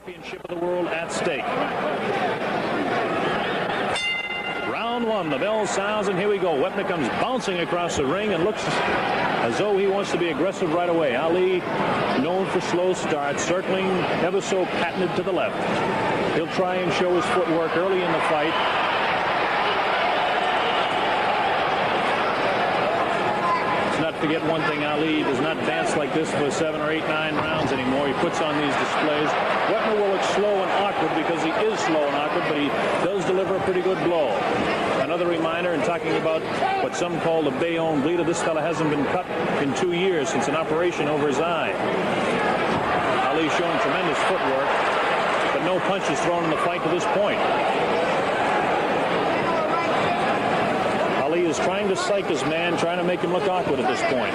championship of the world at stake. Round one, the bell sounds, and here we go. Wepner comes bouncing across the ring and looks as though he wants to be aggressive right away. Ali, known for slow starts, circling ever so patented to the left. He'll try and show his footwork early in the fight. Let's not forget one thing, Ali does not dance like this for 7 or 8, 9 rounds anymore. He puts on these displays. Wepner will look slow and awkward because he is slow and awkward, but he does deliver a pretty good blow. Another reminder, in talking about what some call the Bayonne bleeder, this fella hasn't been cut in 2 years since an operation over his eye. Ali showing tremendous footwork, but no punches thrown in the fight to this point. Ali is trying to psych his man, trying to make him look awkward at this point.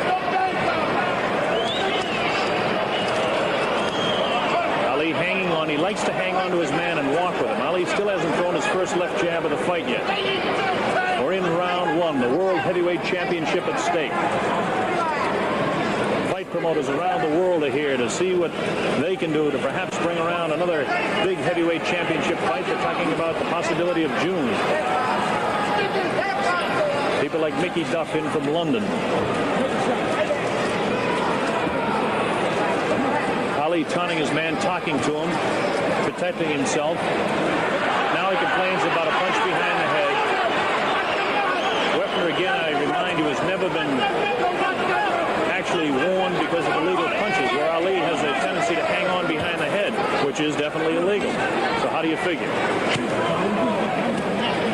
Ali hanging on. He likes to hang on to his man and walk with him. Ali still hasn't thrown his first left jab of the fight yet. We're in round one, the World Heavyweight Championship at stake. Fight promoters around the world are here to see what they can do to perhaps bring around another big heavyweight championship fight. They're talking about the possibility of June. People like Mickey Duff in from London. Ali taunting his man, talking to him, protecting himself. Now he complains about a punch behind the head. Wepner, again, I remind you, has never been actually warned because of illegal punches, where Ali has a tendency to hang on behind the head, which is definitely illegal. So how do you figure?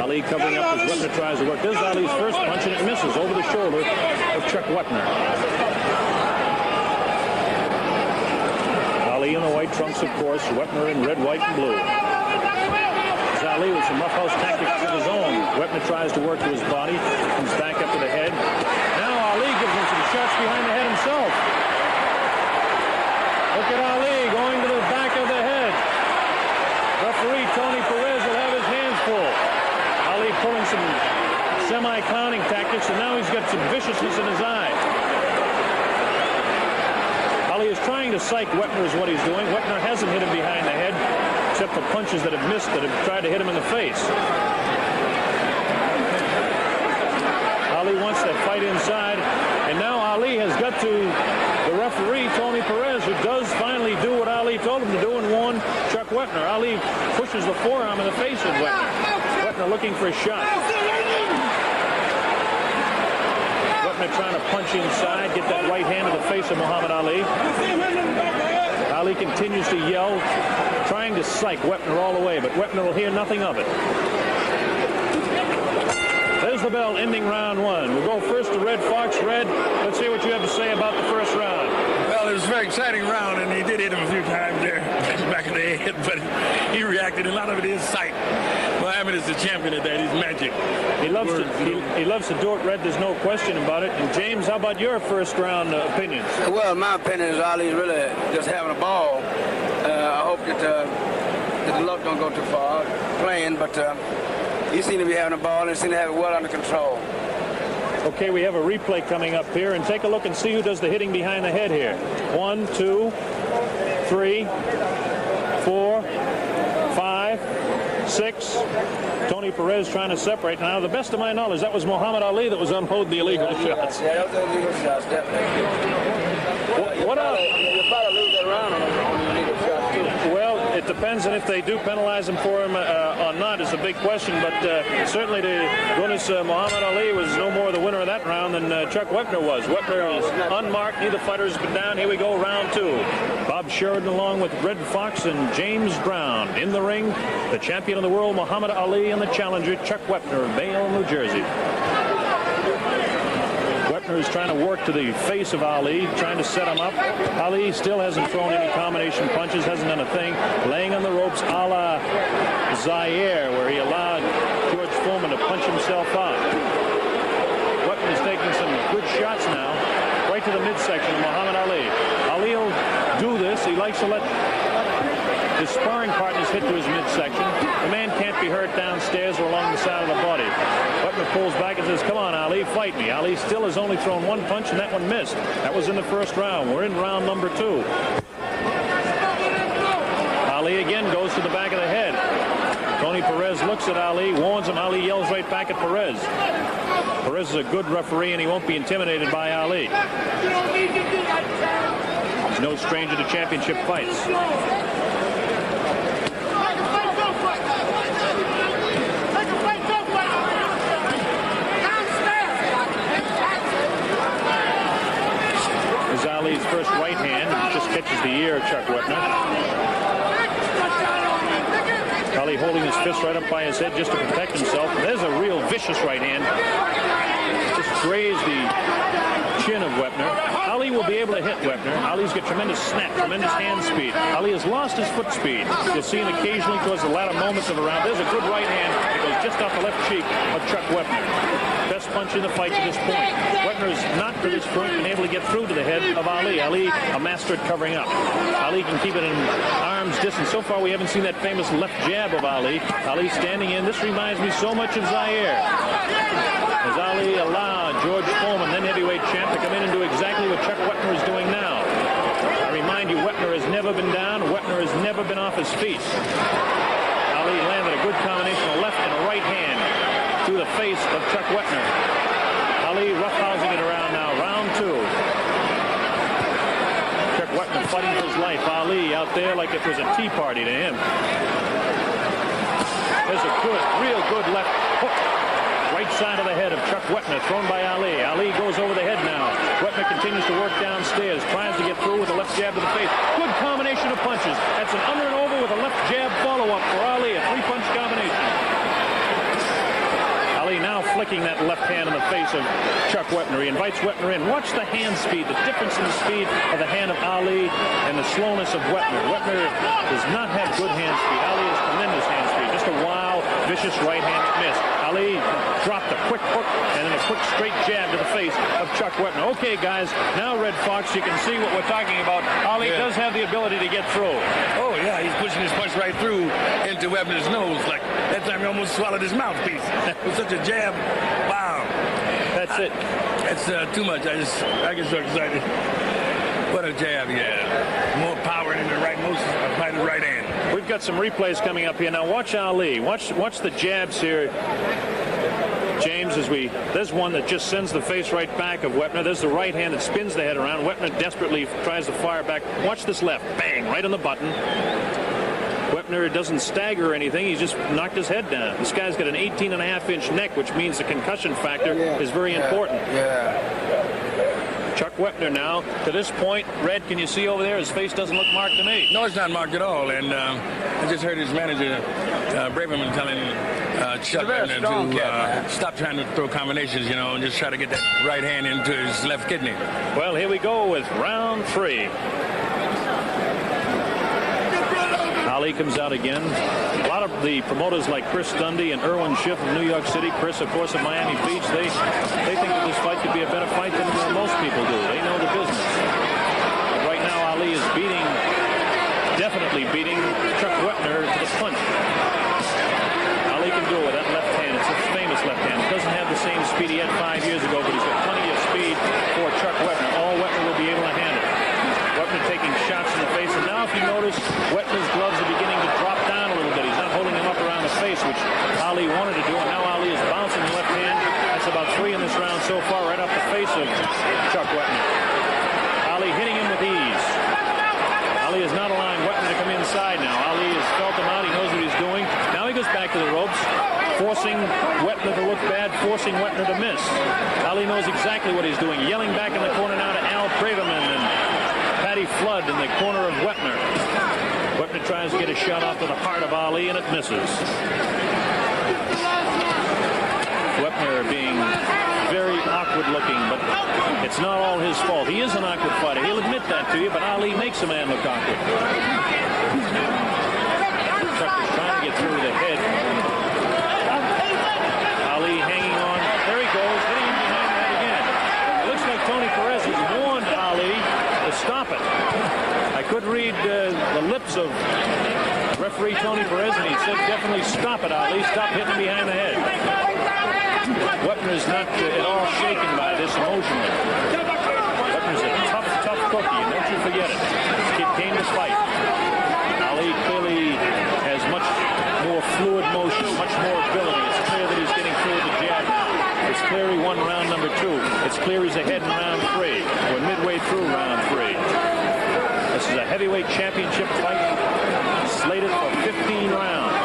Ali covering up as Wepner tries to work. This is Ali's first punch, and it misses over the shoulder of Chuck Wepner. Ali in the white trunks, of course. Wepner in red, white, and blue. It's Ali with some roughhouse tactics of his own. Wepner tries to work to his body, comes back up to the head. Now Ali gives him some shots behind the head himself. Look at Ali going to the back of the head. Referee Tony Perez will have his hands full. Ali pulling some semi-clowning tactics, and now he's got some viciousness in his eye. Ali is trying to psych Wepner is what he's doing. Wepner hasn't hit him behind the head, except for punches that have missed, that have tried to hit him in the face. Ali wants to fight inside, and now Ali has got to the referee, Tony Perez, who does finally do what Ali told him to do and warn Chuck Wepner. Ali pushes the forearm in the face of Wepner. Wepner looking for a shot. Wepner trying to punch inside, get that right hand to the face of Muhammad Ali. Ali continues to yell, trying to psych Wepner all the way, but Wepner will hear nothing of it. There's the bell, ending round one. We'll go first to Red Fox. Red, let's hear what you have to say about the first round. Well, it was a very exciting round, and he did hit him a few times there, back of the head, but he reacted. A lot of it is sight. Muhammad is the champion of that. He's magic. He loves to do it, Red. There's no question about it. And James, how about your first round opinions? Well, my opinion is Ali's really just having a ball. I hope that the luck don't go too far playing, but he seemed to be having a ball and seemed to have it well under control. Okay, we have a replay coming up here, and take a look and see who does the hitting behind the head here. 1, 2, 3, 4, 5, 6. Tony Perez trying to separate. Now, to the best of my knowledge, that was Muhammad Ali that was unloading the illegal shots. Yeah, those are illegal shots, definitely. What else? You'll probably lose that round on the illegal shots, too. Well, it depends on if they do penalize him for him or not is a big question, but certainly to goodness, Muhammad Ali was no more the winner of that round than Chuck Wepner was. Wepner is unmarked. Neither fighter has been down. Here we go, round two. Bob Sheridan along with Red Fox and James Brown. In the ring, the champion of the world, Muhammad Ali, and the challenger, Chuck Wepner of Bayonne, New Jersey. Wepner is trying to work to the face of Ali, trying to set him up. Ali still hasn't thrown any combination punches, hasn't done a thing. Laying on the ropes a la Zaire, where he allowed George Foreman to punch himself out. Wepner is taking some good shots now, right to the midsection of Muhammad Ali. Ali will do this. He likes to let his sparring partners hit to his midsection. The man can't be hurt downstairs or along the side of the body. Wepner pulls back and says, come on, Ali, fight me. Ali still has only thrown one punch, and that one missed. That was in the first round. We're in round number 2. Ali again to the back of the head. Tony Perez looks at Ali, warns him. Ali yells right back at Perez. Perez is a good referee, and he won't be intimidated by Ali. He's no stranger to championship fights. Is Ali's first right hand. It just catches the ear of Chuck Wepner. Ali holding his fist right up by his head just to protect himself. There's a real vicious right hand. Just grazed the chin of Wepner. Ali will be able to hit Wepner. Ali's got tremendous snap, tremendous hand speed. Ali has lost his foot speed. You'll see him occasionally towards the latter moments of a round. There's a good right hand that goes just off the left cheek of Chuck Wepner. Best punch in the fight to this point. Wepner has not to this point been able to get through to the head of Ali. Ali, a master at covering up. Ali can keep it in arm's distance. So far, we haven't seen that famous left jab of Ali. Ali standing in. This reminds me so much of Zaire. As Ali allowed George Foreman, then heavyweight champ, to come in and do exactly what Chuck Wepner is doing now. I remind you, Wepner has never been down. Wepner has never been off his feet. Ali landed a good combination of left and a right hand to the face of Chuck Wepner. Ali roughhousing it around now. Round two. Chuck Wepner fighting for his life. Ali out there like it was a tea party to him. There's a good, real good left hook. Right side of the head of Chuck Wepner, thrown by Ali. Ali goes over the head now. Wepner continues to work downstairs, tries to get through with a left jab to the face. Good combination of punches. That's an under and over with a left jab follow-up for Ali, a three-punch combination. Ali now flicking that left hand in the face of Chuck Wepner. He invites Wepner in. Watch the hand speed, the difference in the speed of the hand of Ali and the slowness of Wepner. Wepner does not have good hand speed. Ali has tremendous hand speed. Just a wild, vicious right hand miss. Ali dropped a quick hook and then a quick straight jab to the face of Chuck Wepner. Okay, guys, now Red Fox, you can see what we're talking about. Ali does have the ability to get through. Oh, yeah, he's pushing his punch right through into Webner's nose. Like that time he almost swallowed his mouthpiece. With such a jab. Wow. That's it. It's too much. I get so excited. What a jab, yeah. More power in the right hand. We've got some replays coming up here. Now watch Ali. Watch the jabs here. James, there's one that just sends the face right back of Wepner. There's the right hand that spins the head around. Wepner desperately tries to fire back. Watch this left. Bang, right on the button. Wepner doesn't stagger or anything. He's just knocked his head down. This guy's got an 18.5-inch neck, which means the concussion factor is very important. Chuck Wepner now, to this point, Red, can you see over there? His face doesn't look marked to me. No, it's not marked at all. And I just heard his manager, Braverman, telling Chuck Wepner to stop trying to throw combinations, and just try to get that right hand into his left kidney. Well, here we go with round three. Ali comes out again. A lot of the promoters like Chris Dundee and Irwin Schiff of New York City, Chris, of course, of Miami Beach, they think that this fight could be a better fight than most people do. They know the business. But right now, Ali is definitely beating Chuck Wepner to the punch. Ali can do it with that left hand. It's a famous left hand. It doesn't have the same speed he had 5 years ago, but he's got plenty of speed for Chuck Wepner. All Wepner will be able to handle. Wepner taking shots in the face, and now if you notice, Wepner's gloves are beginning to drop down a little bit. He's not holding him up around the face, which Ali wanted to do, and now Ali is bouncing the left hand. That's about 3 in this round so far, right off the face of Chuck Wepner. Ali hitting him with ease. Ali is not allowing Wepner to come inside now. Ali has felt him out. He knows what he's doing. Now he goes back to the ropes, forcing Wepner to look bad, forcing Wepner to miss. Ali knows exactly what he's doing. Yelling back in the corner now to Al Braverman and Patty Flood in the corner of Wepner. Wepner tries to get a shot off to the heart of Ali, and it misses. Wepner being very awkward looking, but it's not all his fault. He is an awkward fighter. He'll admit that to you, but Ali makes a man look awkward. Chuck is trying to get through the head. Ali hanging on. There he goes, hitting him behind the head again. It looks like Tony Perez has warned Ali to stop it. I could read the lips of referee Tony Perez, and he said definitely stop it, Ali. Stop hitting him behind the head. Wepner is not at all shaken by this emotionally. Wepner's a tough cookie, and don't you forget it. This kid came to fight. Ali clearly has championship fight slated for 15 rounds.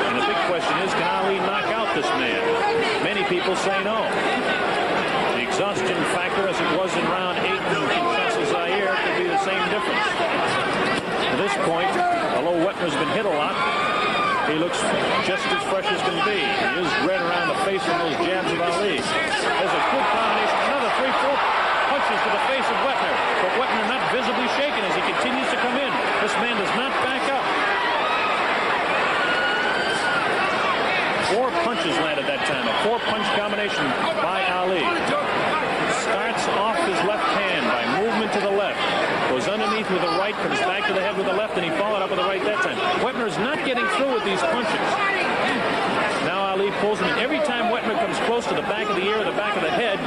And the big question is, can Ali knock out this man? Many people say no. The exhaustion factor, as it was in round 8 in Kinshasa, Zaire, could be the same difference. At this point, although Wepner's been hit a lot, he looks just as fresh as can be. He is red around the face from those jabs of Ali. There's a good combination. Another 3-4 punches to the face of Wepner. But Wepner not visibly shaken as he continues to come in. This man does not back up. 4 punches landed that time. A 4-punch combination by Ali. Starts off his left hand by movement to the left. Goes underneath with the right, comes back to the head with the left, and he followed up with the right that time. Wepner is not getting through with these punches. Now Ali pulls him in. Every time Wepner comes close to the back of the ear or the back of the head,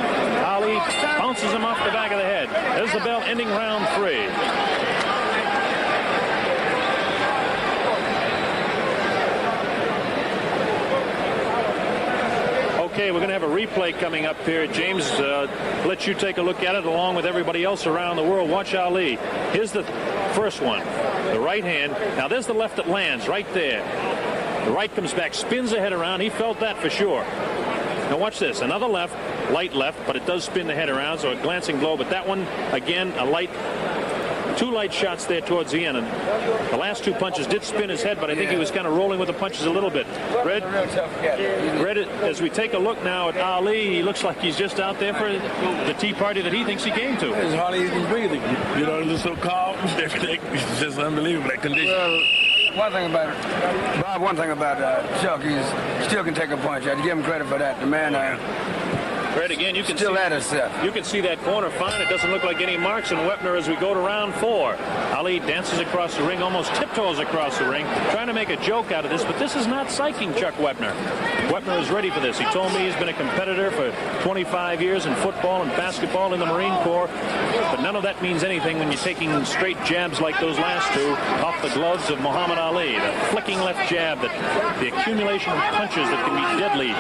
Ali bounces him off the back of the head. There's the bell ending round 3. Okay, we're going to have a replay coming up here. James, let you take a look at it along with everybody else around the world. Watch Ali. Here's the first one, the right hand. Now there's the left that lands right there. The right comes back, spins the head around. He felt that for sure. Now watch this. Another left, light left, but it does spin the head around, so a glancing blow. But that one, again, a light. 2 light shots there towards the end. And the last 2 punches did spin his head, but I think he was kind of rolling with the punches a little bit. Red, as we take a look now at Ali, he looks like he's just out there for the tea party that he thinks he came to. It's hardly even breathing. You know, it's so calm. Everything. It's just unbelievable, that condition. Well, one thing about Chuck, he still can take a punch. I'd give him credit for that. The man Fred, again, you can still at himself. You can see that corner fine. It doesn't look like any marks on Wepner as we go to round 4. Ali dances across the ring, almost tiptoes across the ring, trying to make a joke out of this, but this is not psyching Chuck Wepner. Wepner is ready for this. He told me he's been a competitor for 25 years in football and basketball in the Marine Corps, but none of that means anything when you're taking straight jabs like those last 2 off the gloves of Muhammad Ali. The flicking left jab, the accumulation of punches that can be deadly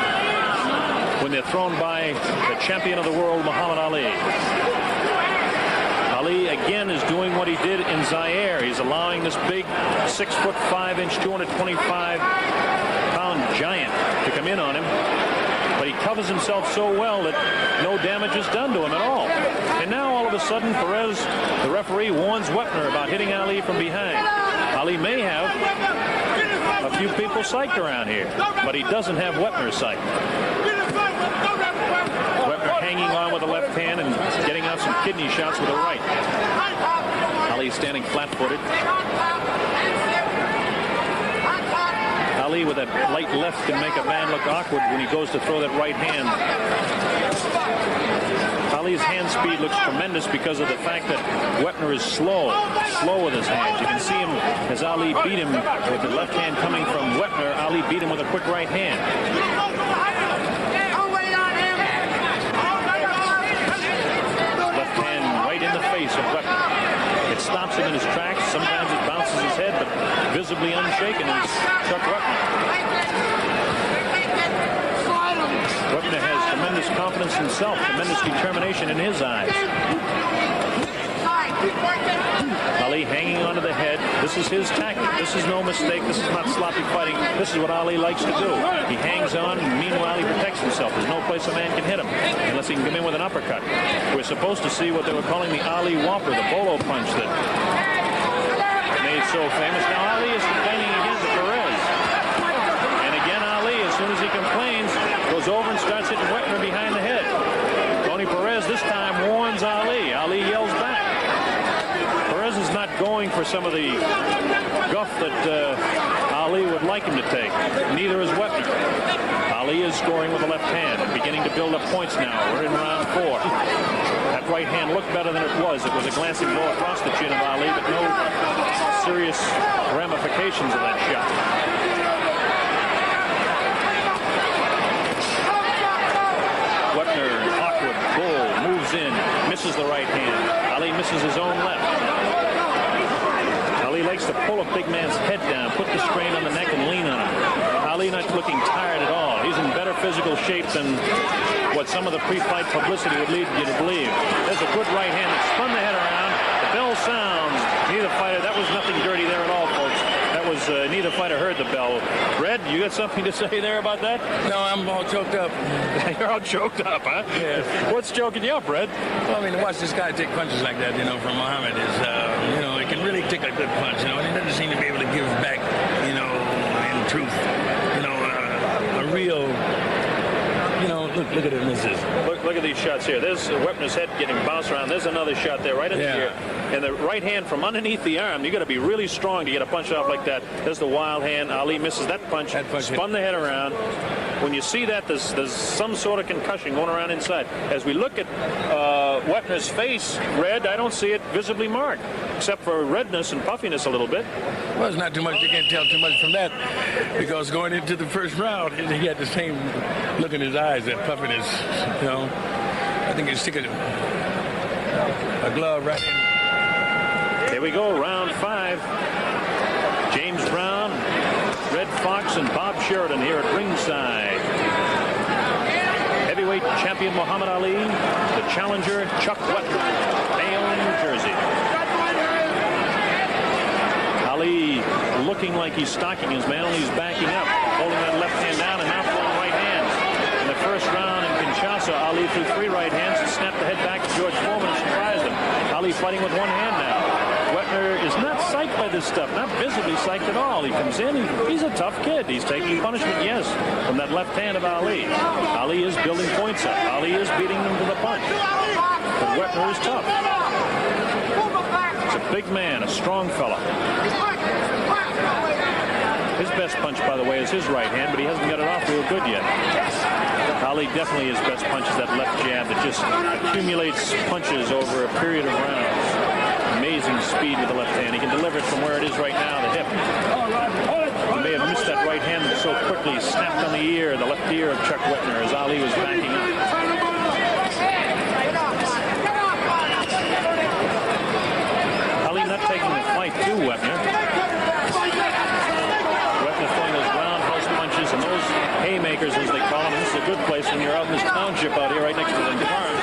when they're thrown by the champion of the world, Muhammad Ali. Ali again is doing what he did in Zaire. He's allowing this big 6'5", 225-pound giant to come in on him. But he covers himself so well that no damage is done to him at all. And now all of a sudden, Perez, the referee, warns Wepner about hitting Ali from behind. Ali may have a few people psyched around here, but he doesn't have Wepner psyched. Wepner hanging on with the left hand and getting out some kidney shots with the right. Ali standing flat-footed. Ali with that light left can make a man look awkward when he goes to throw that right hand. Ali's hand speed looks tremendous because of the fact that Wepner is slow with his hands. You can see him as Ali beat him with the left hand coming from Wepner. Ali beat him with a quick right hand. Left hand right in the face of Wepner. It stops him in his tracks. Sometimes it bounces his head, but visibly unshaken is Chuck Wepner. Wepner has tremendous confidence in himself, tremendous determination in his eyes. Ali hanging onto the head. This is his tactic. This is no mistake. This is not sloppy fighting. This is what Ali likes to do. He hangs on, and meanwhile he protects himself. There's no place a man can hit him unless he can come in with an uppercut. We're supposed to see what they were calling the Ali Whopper, the bolo punch that made so famous. Now Ali is complaining again to Perez. And again Ali, as soon as he complains, goes over and starts hitting Wepner behind the head. Tony Perez this time warns Ali. Ali yells back. Perez is not going for some of the guff that Ali would like him to take. Neither is Wepner. Ali is scoring with the left hand and beginning to build up points now. We're in round 4. That right hand looked better than it was. It was a glancing blow across the chin of Ali, but no serious ramifications of that shot. Wepner, awkward, bull, moves in, misses the right hand. Ali misses his own left. Ali likes to pull a big man's head down, put the strain on the neck and lean on him. Ali not looking tired at all. He's in better physical shape than what some of the pre-fight publicity would lead you to believe. There's a good right hand that spun the head around. The bell sounds. Neither neither fighter, that was nothing dirty there at all, folks. That was, neither fighter heard the bell. Red, you got something to say there about that? No, I'm all choked up. You're all choked up, huh? Yeah. What's choking you up, Red? Well, I mean, to watch this guy take punches like that, from Muhammad is, he can really take a good punch, and he doesn't seem to be able to give back, in truth, a real, look at it, misses. Look at these shots here. There's Wepner's head getting bounced around. There's another shot there right in the ear. And the right hand from underneath the arm, you got to be really strong to get a punch off like that. There's the wild hand. Ali misses that punch, spun the head around. When you see that, there's some sort of concussion going around inside. As we look at Wepner's face, Red, I don't see it visibly marked, except for redness and puffiness a little bit. Well, it's not too much. You can't tell too much from that, because going into the first round, he had the same look in his eyes, that puffiness. I think you stick a glove right in. Here we go, round 5. James Brown, Red Fox, and Bob Sheridan here at ringside. Heavyweight champion Muhammad Ali, the challenger Chuck Wepner, Bayonne, New Jersey. Ali looking like he's stalking his man, only he's backing up, holding that left hand down and now throwing right hands. In the first round in Kinshasa, Ali threw 3 right hands and snapped the head back to George Foreman and surprised him. Ali fighting with one hand now. Wepner is not psyched by this stuff, not visibly psyched at all. He comes in, he's a tough kid. He's taking punishment, yes, from that left hand of Ali. Ali is building points up. Ali is beating him to the punch. But Wepner is tough. He's a big man, a strong fella. His best punch, by the way, is his right hand, but he hasn't got it off real good yet. Ali definitely his best punch is that left jab that just accumulates punches over a period of rounds. Amazing speed with the left hand. He can deliver it from where it is right now, the hip. He may have missed that right hand so quickly, he snapped on the ear, the left ear of Chuck Wepner as Ali was backing up. Ali not taking the fight to Wepner. Wepner throwing those roundhouse punches and those haymakers, as they call them. This is a good place when you're out in this township out here right next to the farm.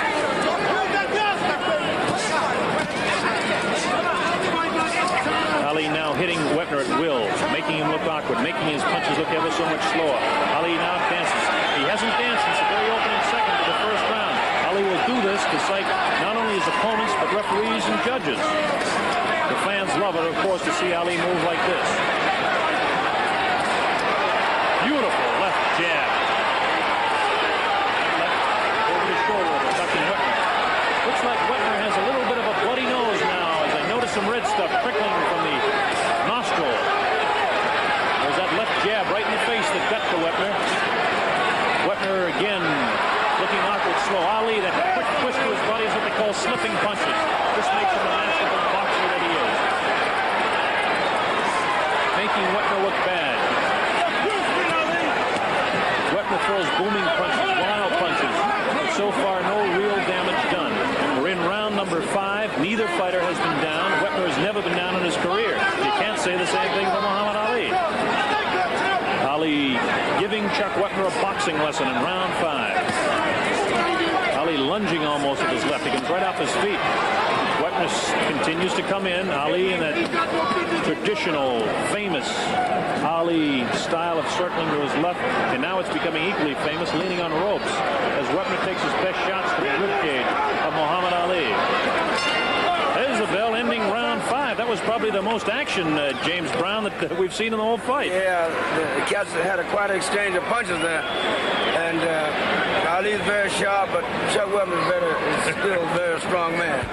Ali now hitting Wepner at will, making him look awkward, making his punches look ever so much slower. Ali now dances. He hasn't danced since the very opening second of the first round. Ali will do this to psych not only his opponents, but referees and judges. The fans love it, of course, to see Ali move like this. Beautiful left jab. Left over the shoulder, touching Wepner. Looks like Wepner has a little bit of a bloody nose now, as I notice some red stuff trickling from the nostril. There's that left jab right in the face that got to Wepner. Wepner again looking awkward, slow. Ali, that quick twist to his body is what they call slipping punches. This makes him a masterful boxer that he is. Making Wepner look bad. Wepner throws booming punches, wild punches, but so far no real damage done. We're in round number 5. Neither fighter has been down. Wepner has never been down in his career. You can't say the same thing for Muhammad Ali. Ali giving Chuck Wepner a boxing lesson in round 5. Ali lunging almost with his left. He comes right off his feet. Wepner continues to come in. Ali in that traditional, famous Ali style of circling to his left, and now it's becoming equally famous, leaning on ropes, as Wepner takes his best shots to the ribcage of Muhammad Ali. There's the bell ending round 5. That was probably the most action, James Brown, that we've seen in the whole fight. Yeah, the cats had quite an exchange of punches there, and Ali's very sharp, but Chuck Wepner is still a very strong man.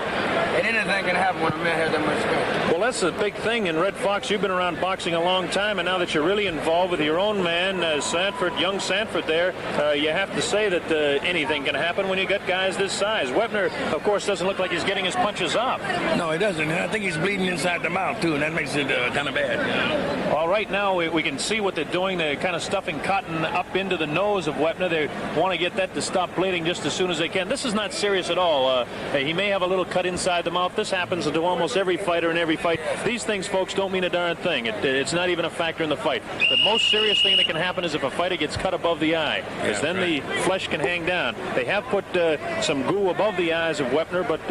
And anything can happen when a man has that much strength. Well, that's a big thing. And Red Fox, you've been around boxing a long time, and now that you're really involved with your own man, Sanford, young Sanford there, you have to say that anything can happen when you get guys this size. Wepner, of course, doesn't look like he's getting his punches off. No, he doesn't. I think he's bleeding inside the mouth, too, and that makes it kind of bad. All right, now we can see what they're doing. They're kind of stuffing cotton up into the nose of Wepner. They want to get that to stop bleeding just as soon as they can. This is not serious at all. He may have a little cut inside inside the mouth. This happens to almost every fighter in every fight. These things, folks, don't mean a darn thing. It's not even a factor in the fight. The most serious thing that can happen is if a fighter gets cut above the eye, because then the flesh can hang down. They have put some goo above the eyes of Wepner, but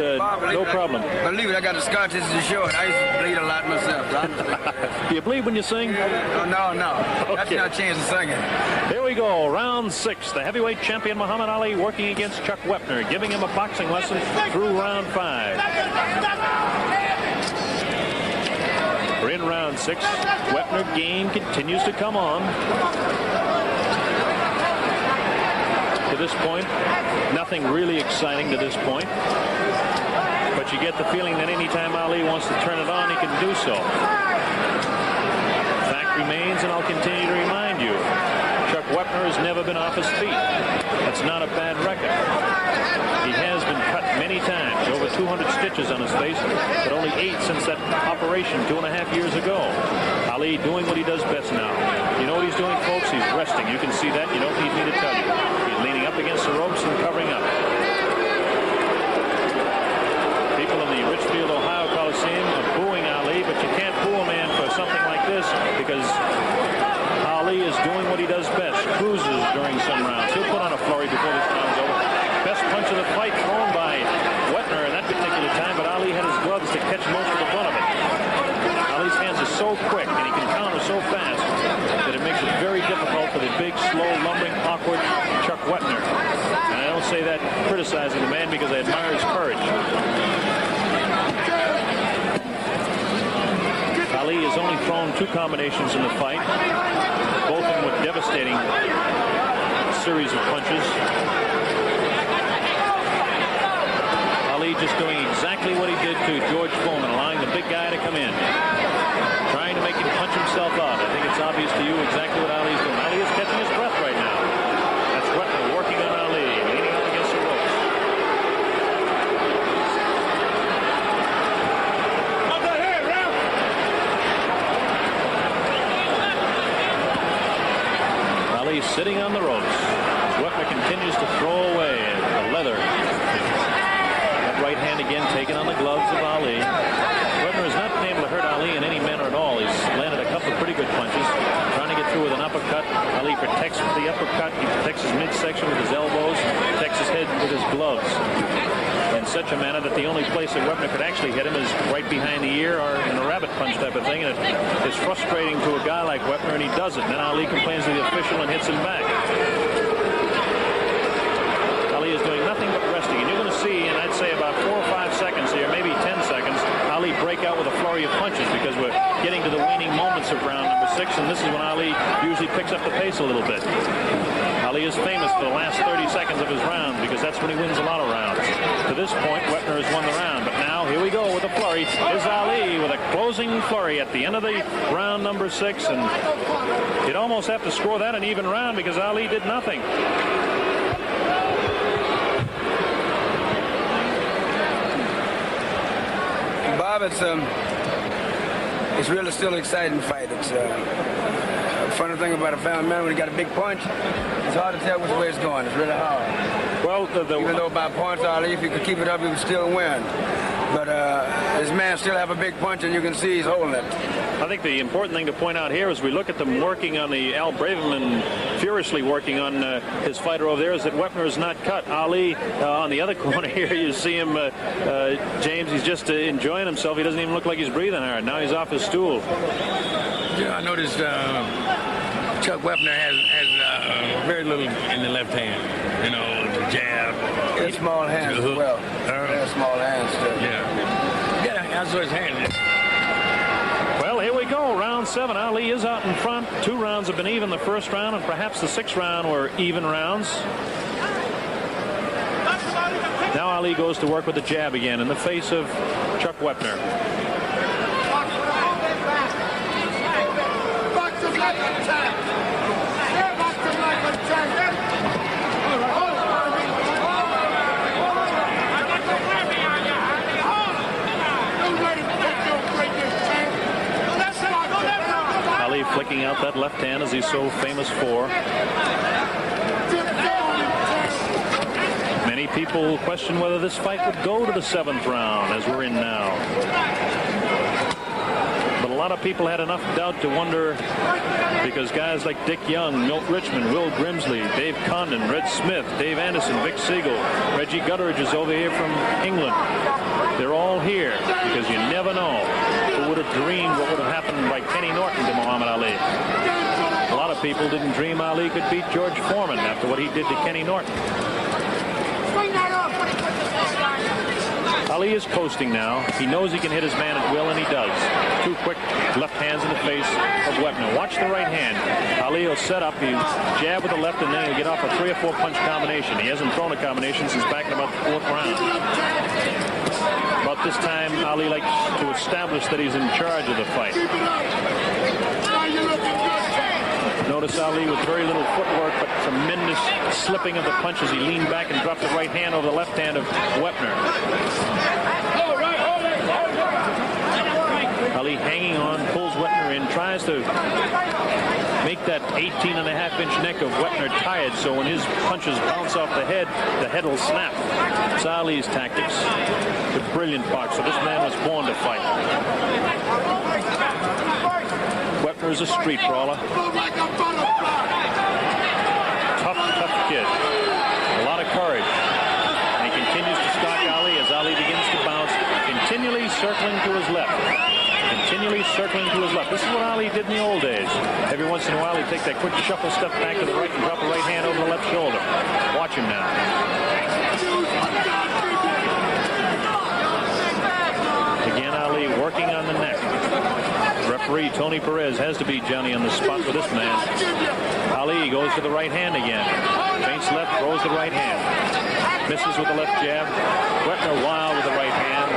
no problem. Believe it, I got the scar tissue to show it. I used to bleed a lot myself, honestly. Do you bleed when you sing? No. Okay. That's not a chance of singing. Here we go, round 6. The heavyweight champion Muhammad Ali working against Chuck Wepner, giving him a boxing lesson through round 5. We're in round 6. Wepner game continues to come on. To this point, nothing really exciting to this point. But you get the feeling that anytime Ali wants to turn it on, he can do so. Fact remains, and I'll continue to remind you, Chuck Wepner has never been off his feet. That's not a bad record. He has been cut many times, over 200 stitches on his face, but only 8 since that operation 2.5 years ago. Ali doing what he does best now. You know what he's doing, folks? He's resting. You can see that. You don't need me to tell you. He's leaning up against the ropes and covering up. People in the Richfield, Ohio Coliseum are booing Ali, but you can't boo a man for something like this because Ali is doing what he does best. Cruises during some rounds. He'll put on a flurry before this round's over. Best punch of the fight thrown by Wepner in that particular time, but Ali had his gloves to catch most of the brunt of it. Ali's hands are so quick and he can counter so fast that it makes it very difficult for the big, slow, lumbering, awkward Chuck Wepner. And I don't say that criticizing the man because I admire his courage. Ali has only thrown 2 combinations in the fight, both of them with devastating series of punches. Ali just doing exactly what he did to George Foreman, allowing the big guy to come in, trying to make him punch himself out. I think it's obvious to you exactly what Ali's doing. Ali is catching his breath right now. That's Wepner working on Ali, leaning up against the ropes. Ali sitting on the ropes. Wepner continues to throw away the leather. Right hand again taken on the gloves of Ali. Wepner has not been able to hurt Ali in any manner at all. He's landed a couple of pretty good punches. Trying to get through with an uppercut. Ali protects with the uppercut. He protects his midsection with his elbows. Protects his head with his gloves. In such a manner that the only place that Wepner could actually hit him is right behind the ear or in a rabbit punch type of thing. And it is frustrating to a guy like Wepner, and he does it. And then Ali complains to the official and hits him back. Ali is doing nothing but resting. And you're going to see, and I'd say about 4 or 5 seconds here, maybe 10 seconds, Ali break out with a flurry of punches because we're getting to the waning moments of round number 6, and this is when Ali usually picks up the pace a little bit. Ali is famous for the last 30 seconds of his rounds because that's when he wins a lot of rounds. To this point, Wepner has won the round, but now here we go with a flurry. Here's Ali with a closing flurry at the end of the round number 6, and you'd almost have to score that an even round because Ali did nothing. Bob, it's really still an exciting fight. It's the funny thing about a family man, when he got a big punch, it's hard to tell which way it's going. It's really hard. Well, even though by points, Ali, if he could keep it up, he would still win. But this man still have a big punch, and you can see he's holding it. I think the important thing to point out here as we look at them working on the Al Braverman, furiously working on his fighter over there, is that Wepner is not cut. Ali on the other corner here, you see him, James, he's just enjoying himself. He doesn't even look like he's breathing hard. Now he's off his stool. Yeah, I noticed Chuck Wepner has very little in the left hand. You know, the jab. He has small hands as well. Very small hands, too. Yeah, I saw his hand. Well, here we go. Round 7. Ali is out in front. 2 rounds have been even. The first round and perhaps the 6th round were even rounds. Now Ali goes to work with the jab again in the face of Chuck Wepner. Ali flicking out that left hand as he's so famous for. Many Many people question whether this fight would go to the 7th round, as we're in now. But a lot of people had enough doubt to wonder, because guys like Dick Young, Milt Richmond, Will Grimsley, Dave Condon, Red Smith, Dave Anderson, Vic Siegel, Reggie Gutteridge is over here from England. They're all here because you never know. Who would have dreamed what would have happened by Kenny Norton to Muhammad Ali? A lot of people didn't dream Ali could beat George Foreman after what he did to Kenny Norton. Ali is posting now. He knows he can hit his man at will, and he does. 2 quick left hands in the face of Wepner. Watch the right hand. Ali will set up. He jab with the left, and then he'll get off a 3 or 4 punch combination. He hasn't thrown a combination since back in about the 4th round. About this time, Ali likes to establish that he's in charge of the fight. Notice Ali with very little footwork, but tremendous slipping of the punches. He leaned back and dropped the right hand over the left hand of Wepner. Ali hanging on, pulls Wepner in, tries to make that 18.5-inch neck of Wepner tired, so when his punches bounce off the head will snap. It's Ali's tactics. It's a brilliant boxer. This man was born to fight. Wepner is a street brawler. Tough kid. A lot of courage. And he continues to stalk Ali as Ali begins to bounce, continually circling to his left. Continually circling to his left. This is what Ali did in the old days. Every once in a while, he'd take that quick shuffle step back to the right and drop the right hand over the left shoulder. Watch him now. Again, Ali working on the neck. Referee Tony Perez has to beat Johnny on the spot with this man. Ali goes to the right hand again. Feints left, throws the right hand. Misses with the left jab. Wepner wild with the right hand.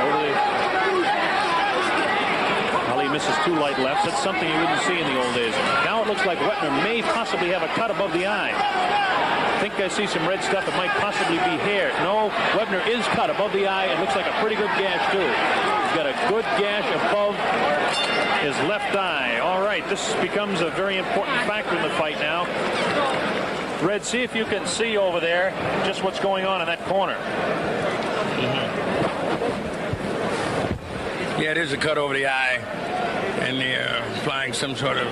Ali misses 2 light lefts. That's something you wouldn't see in the old days. Now it looks like Wepner may possibly have a cut above the eye. I think I see some red stuff. It might possibly be hair. No, Wepner is cut above the eye. It looks like a pretty good gash, too. He's got a good gash above his left eye. All right, this becomes a very important factor in the fight now. Red, see if you can see over there just what's going on in that corner. Yeah, it is a cut over the eye, and they're applying some sort of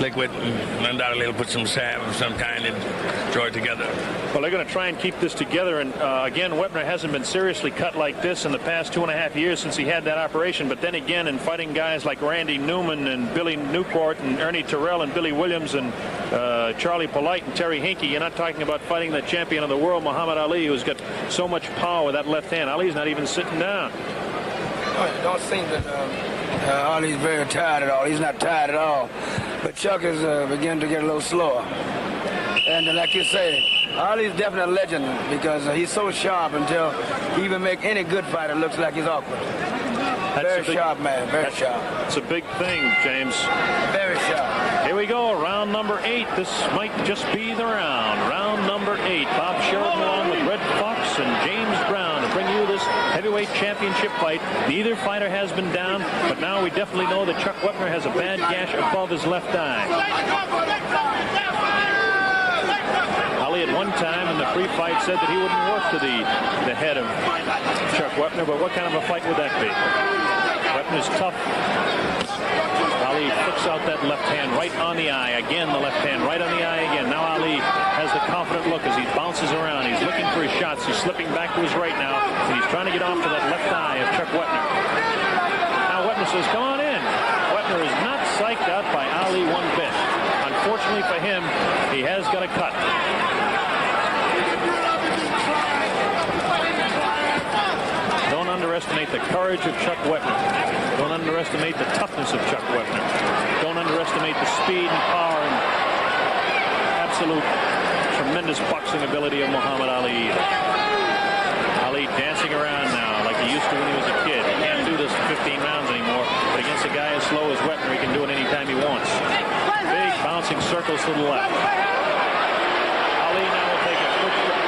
liquid, and undoubtedly they'll put some salve of some kind and draw it together. Well, they're going to try and keep this together, and again, Wepner hasn't been seriously cut like this in the past 2.5 years since he had that operation, but then again, in fighting guys like Randy Newman and Billy Newport and Ernie Terrell and Billy Williams and Charlie Polite and Terry Hinkey, you're not talking about fighting the champion of the world, Muhammad Ali, who's got so much power with that left hand. Ali's not even sitting down. It don't seem that Ali's very tired at all. He's not tired at all. But Chuck is beginning to get a little slower. And like you say, Ali's definitely a legend because he's so sharp until he even make any good fighter looks like he's awkward. Very sharp man, very sharp. It's a big thing, James. Very sharp. Here we go, round number 8. This might just be the round. Round number 8. Bob Sheridan along with Red Fox and James Brown to bring you this heavyweight championship fight. Neither fighter has been down, but now we definitely know that Chuck Wepner has a bad gash above his left eye. Ali at one time in the pre-fight said that he wouldn't work to the head of Chuck Wepner, but what kind of a fight would that be? Wepner's tough. Ali flicks out that left hand right on the eye. Again, the left hand right on the eye again. Now Ali has the confident look as he bounces around. He's looking for his shots. He's slipping back to his right now, and he's trying to get off to that left eye of Chuck Wepner. Now Wepner says, come on in. Wepner is not psyched out by Ali one bit. Unfortunately for him, he has got a cut. Don't underestimate the courage of Chuck Wepner. Don't underestimate the toughness of Chuck Wepner. Don't underestimate the speed and power and absolute tremendous boxing ability of Muhammad Ali. Ali dancing around now like he used to when he was a kid. He can't do this for 15 rounds anymore, but against a guy as slow as Wepner, he can do it anytime he wants. Big bouncing circles to the left. Ali now will take a quick shot.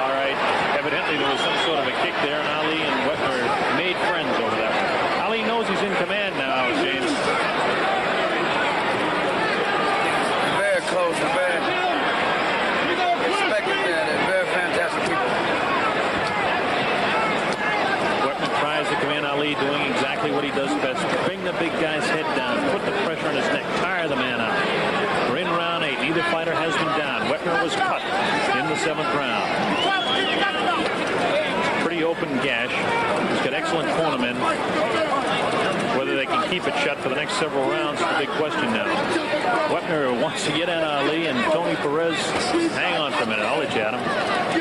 All right. Evidently there was some sort of a kick there, and Ali and Wepner made friends over that. Ali knows he's in command now, James. Very close and very the big guy's head down, put the pressure on his neck, tire the man out. We're in round 8. Neither fighter has been down. Wepner was cut in the 7th round. Pretty open gash. He's got excellent cornermen. Whether they can keep it shut for the next several rounds is the big question now. Wepner wants to get at Ali, and Tony Perez, hang on for a minute. I'll let you at him.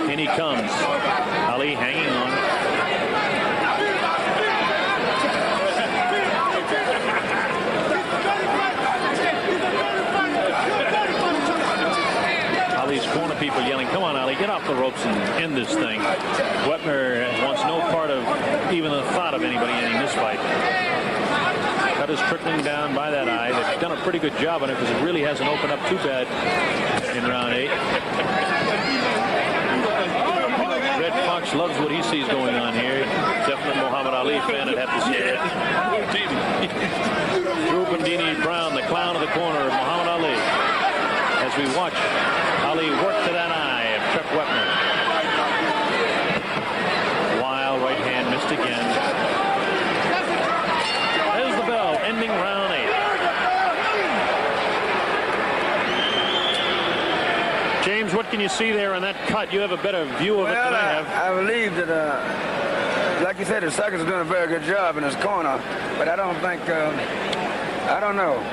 In he comes. Ali hanging on. Ali's corner people yelling, come on, Ali, get off the ropes and end this thing. Wepner wants no part of even the thought of anybody ending this fight. Cut is trickling down by that eye. They've done a pretty good job on it because it really hasn't opened up too bad in round 8. Red Fox loves what he sees going on here. Definitely Muhammad Ali fan, I'd have to say it. Drew Bandini Brown, the clown of the corner of Muhammad Ali. As we watch Ali work to that eye of Chuck Wepner. Wild right hand missed again. There's the bell, ending round 8. James, what can you see there in that cut? You have a better view of it than I have. I believe that, like you said, the Suckers are doing a very good job in his corner, but I don't think, I don't know.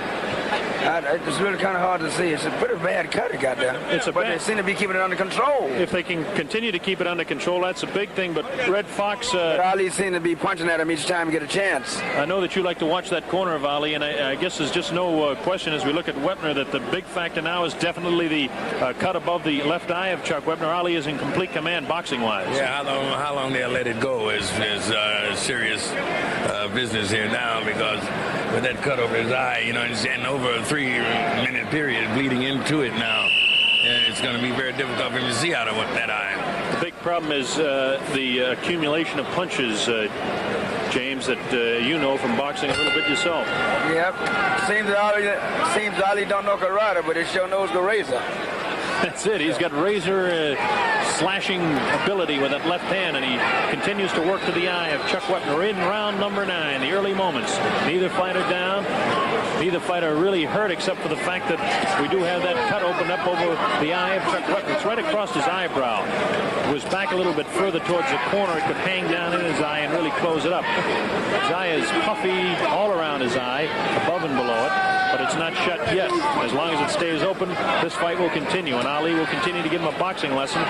It's really kind of hard to see. It's a pretty bad cut he got there. But they seem to be keeping it under control. If they can continue to keep it under control, that's a big thing. But Red Fox... but Ali seemed to be punching at him each time to get a chance. I know that you like to watch that corner of Ali, and I guess there's just no question as we look at Wepner that the big factor now is definitely the cut above the left eye of Chuck Wepner. Ali is in complete command boxing-wise. Yeah, how long they'll let it go is serious business here now, because with that cut over his eye, you know, and over a 3-minute period bleeding into it now, it's going to be very difficult for him to see out of that eye. The big problem is the accumulation of punches, James, that you know from boxing a little bit yourself. Yep. Seems Ali don't know karate, but he sure knows the razor. That's it. He's got razor slashing ability with that left hand, and he continues to work to the eye of Chuck Wepner in round number 9, the early moments. Neither fighter down. Neither fighter really hurt, except for the fact that we do have that cut opened up over the eye of Chuck Wepner. It's right across his eyebrow. It was back a little bit further towards the corner. It could hang down in his eye and really close it up. His eye is puffy all around his eye, above and below it, but it's not shut yet. As long as it stays open, this fight will continue, and Ali will continue to give him a boxing lesson.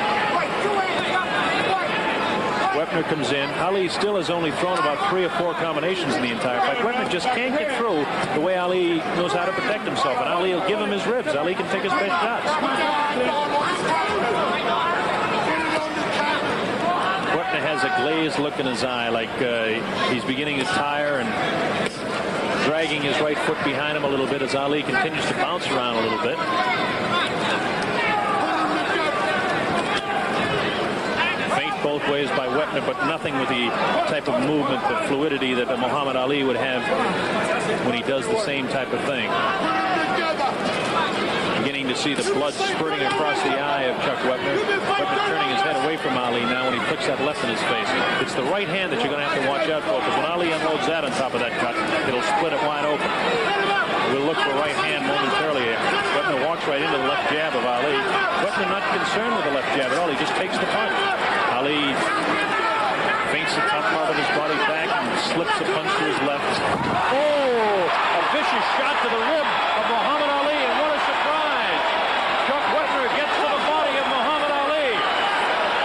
Wepner comes in. Ali still has only thrown about 3 or 4 combinations in the entire fight. Wepner just can't get through the way Ali knows how to protect himself, and Ali will give him his ribs. Ali can take his best shots. Wepner has a glazed look in his eye, like he's beginning to tire and dragging his right foot behind him a little bit as Ali continues to bounce around a little bit. Both ways by Wepner, but nothing with the type of movement, the fluidity that Muhammad Ali would have when he does the same type of thing. Beginning to see the blood spurting across the eye of Chuck Wepner. Wepner turning his head away from Ali now when he flicks that left in his face. It's the right hand that you're going to have to watch out for, because when Ali unloads that on top of that cut, it'll split it wide open. We'll look for right hand momentarily. Wepner walks right into the left jab of Ali. Wepner not concerned with the left jab at all. He just takes the punch. Ali feints the top part of his body back and slips a punch to his left. Oh, a vicious shot to the rib of Muhammad Ali, and what a surprise. Chuck Wepner gets to the body of Muhammad Ali.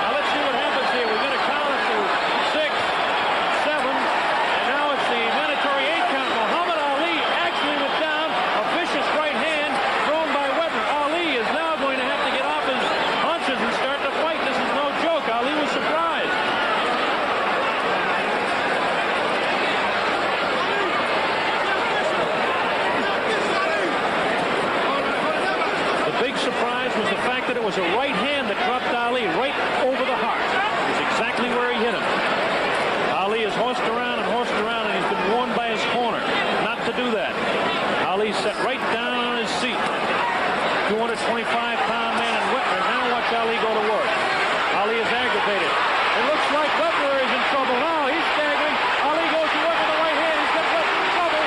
Now let's see what happens here. We're going to count it to 6, 7, and now it's the mandatory 8 count. Muhammad Ali actually went down. A vicious right hand thrown by Wepner. Ali is now going to have to get off his punches and start the fight. This is no joke. Ali was surprised. The big surprise was the fact that it was a right hand that dropped Ali right over the heart. It was exactly where he hit him. Ali has horsed around, and he's been warned by his corner not to do that. Ali sat right down on his seat. 225-pound man in Wepner. Now watch Ali go to work. Ali is aggravated. It looks like Wepner is in trouble now. He's staggering. Ali goes to work with the right hand. He's got Wepner in trouble.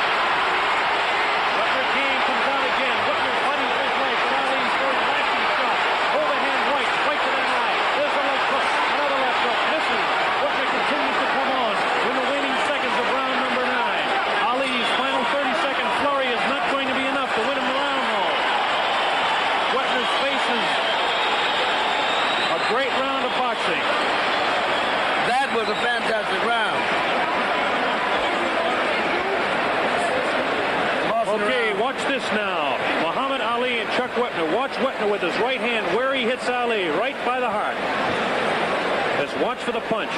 Okay, watch this now. Muhammad Ali and Chuck Wepner. Watch Wepner with his right hand where he hits Ali, right by the heart. Just watch for the punch.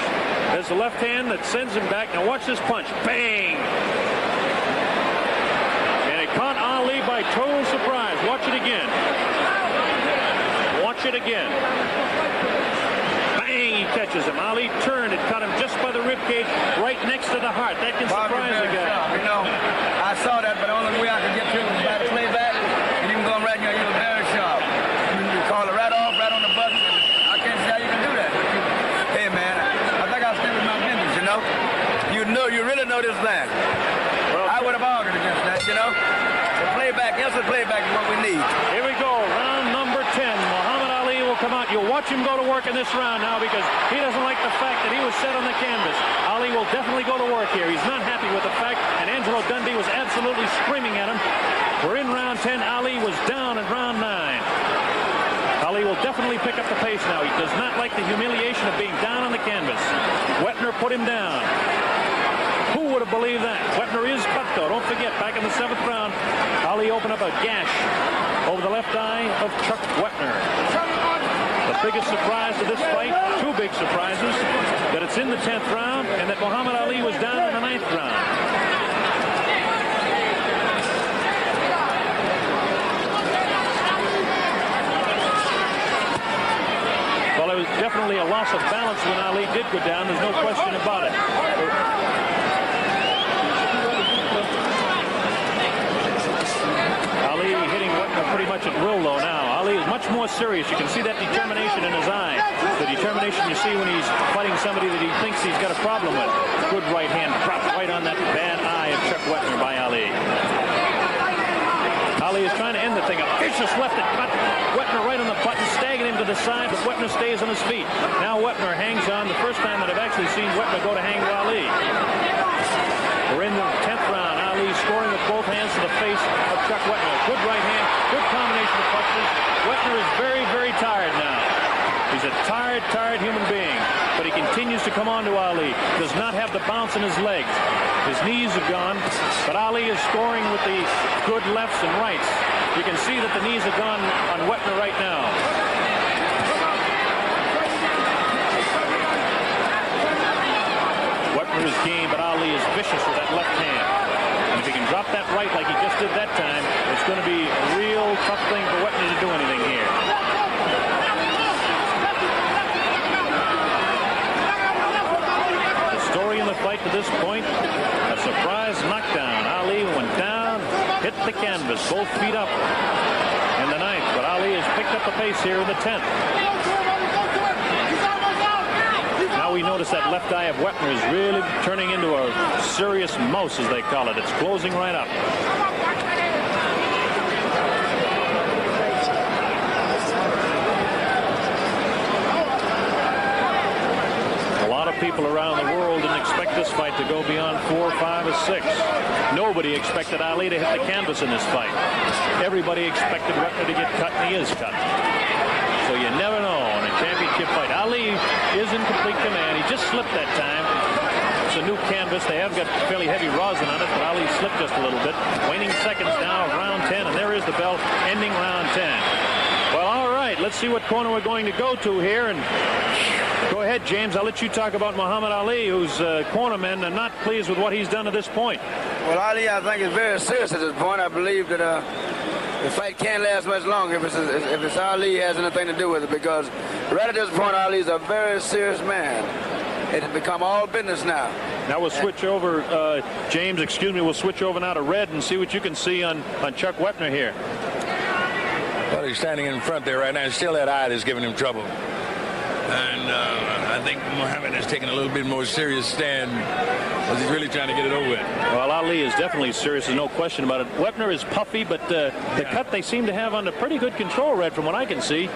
There's the left hand that sends him back. Now watch this punch. Bang! And it caught Ali by total surprise. Watch it again. Watch it again. Bang! He catches him. Ali turned. It caught him just by the rib cage, right next to the heart. That can surprise a guy. You know, I saw that, but the only way I could get to it was by the playback. And you can go right now. You were very sharp. You call it right off, right on the button. I can't see how you can do that. Hey, man, I think I'll stick with my business, you know? You really know this man. Well, I would have argued against that, you know? The playback, instant playback is what we need. Here we go, round number 10. Muhammad Ali will come out. You'll watch him go to work in this round now because he doesn't like the fact that he was set on the canvas. Ali will definitely go to work here. He's not happy with the fact, and Angelo Dundee was absolutely screaming at him. We're in round 10. Ali was down in round 9. Ali will definitely pick up the pace now. He does not like the humiliation of being down on the canvas. Wepner put him down. Who would have believed that? Wepner is cut, though. Don't forget, back in the 7th round, Ali opened up a gash over the left eye of Chuck Wepner. The biggest surprise to this fight, 2 big surprises, that it's in the 10th round and that Muhammad Ali was down in the 9th round. Well, it was definitely a loss of balance when Ali did go down. There's no question about it. Ali hitting Wepner pretty much at will, though, now. Ali is much more serious. You can see that determination in his eye. The determination you see when he's fighting somebody that he thinks he's got a problem with. Good right hand dropped right on that bad eye of Chuck Wepner by Ali. Ali is trying to end the thing. A vicious left that cut Wepner right on the button, staggering him to the side, but Wepner stays on his feet. Now Wepner hangs on. The first time that I've actually seen Wepner go to hang with Ali. We're in the 10th round. Ali scoring with both hands to the face of Chuck Wepner. Good right hand, good combination of punches. Wepner is very, very tired now. He's a tired human being, but he continues to come on to Ali. Does not have the bounce in his legs. His knees have gone, but Ali is scoring with the good lefts and rights. You can see that the knees have gone on Wepner right now. Wepner is game, but Ali is vicious with that left hand. And if he can drop that right like he just did that time, it's going to be a real tough thing for Wepner to do anything here. The story in the fight to this point, a surprise knockdown. Ali went down, hit the canvas, both feet up in the 9th, but Ali has picked up the pace here in the 10th. Now we notice that left eye of Wepner is really turning into a serious mouse, as they call it. It's closing right up. A lot of people around the world didn't expect this fight to go beyond 4, 5, or 6. Nobody expected Ali to hit the canvas in this fight. Everybody expected Wepner to get cut, and he is cut. So you never know in a championship fight. Ali is in complete command. He just slipped that time. It's a new canvas. They have got fairly heavy rosin on it, but Ali slipped just a little bit. Waning seconds now, round 10, and there is the bell ending round 10. Well, all right. Let's see what corner we're going to go to here. And go ahead, James. I'll let you talk about Muhammad Ali, whose cornermen are not pleased with what he's done to this point. Well, Ali, I think, is very serious at this point. I believe that the fight can't last much longer if it's Ali has anything to do with it, because right at this point, Ali is a very serious man. It has become all business now. Now we'll switch over, James, excuse me, we'll switch over now to red and see what you can see on Chuck Wepner here. Well, he's standing in front there right now. Still that eye that's giving him trouble. And I think Muhammad has taken a little bit more serious stand as he's really trying to get it over with. Well, Ali is definitely serious. There's no question about it. Wepner is puffy, but the cut they seem to have under pretty good control, Red, from what I can see.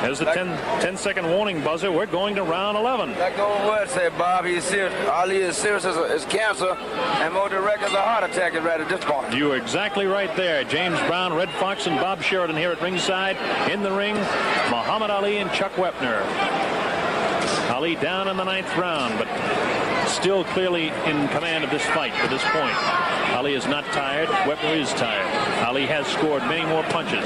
There's the 10-second warning buzzer. We're going to round 11. That goes what say, Bob. He's serious. Ali is serious as cancer, and more direct as a heart attack is right at this point. You are exactly right there. James Brown, Red Fox, and Bob Sheridan here at ringside. In the ring, Muhammad Ali and Chuck Wepner. Ali down in the 9th round, but still clearly in command of this fight to this point. Ali is not tired. Wepner is tired. Ali has scored many more punches.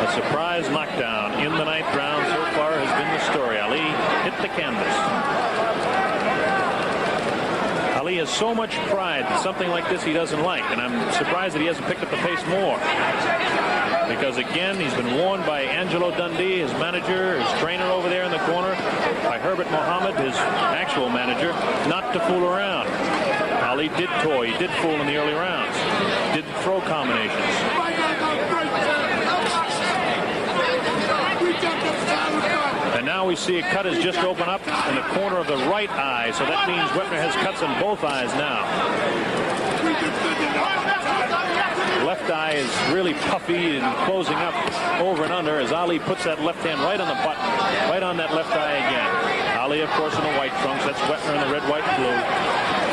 A surprise knockdown in the 9th round so far has been the story. Ali hit the canvas. Ali has so much pride that something like this he doesn't like, and I'm surprised that he hasn't picked up the pace more. Because again, he's been warned by Angelo Dundee, his manager, his trainer over there in the corner, by Herbert Mohammed, his actual manager, not to fool around. Ali did toy, he did fool in the early rounds, did throw combinations. And now we see a cut has just opened up in the corner of the right eye, so that means Wepner has cuts in both eyes now. Left eye is really puffy and closing up over and under as Ali puts that left hand right on the button, right on that left eye again. Ali, of course, in the white trunks. That's Wepner in the red, white, and blue.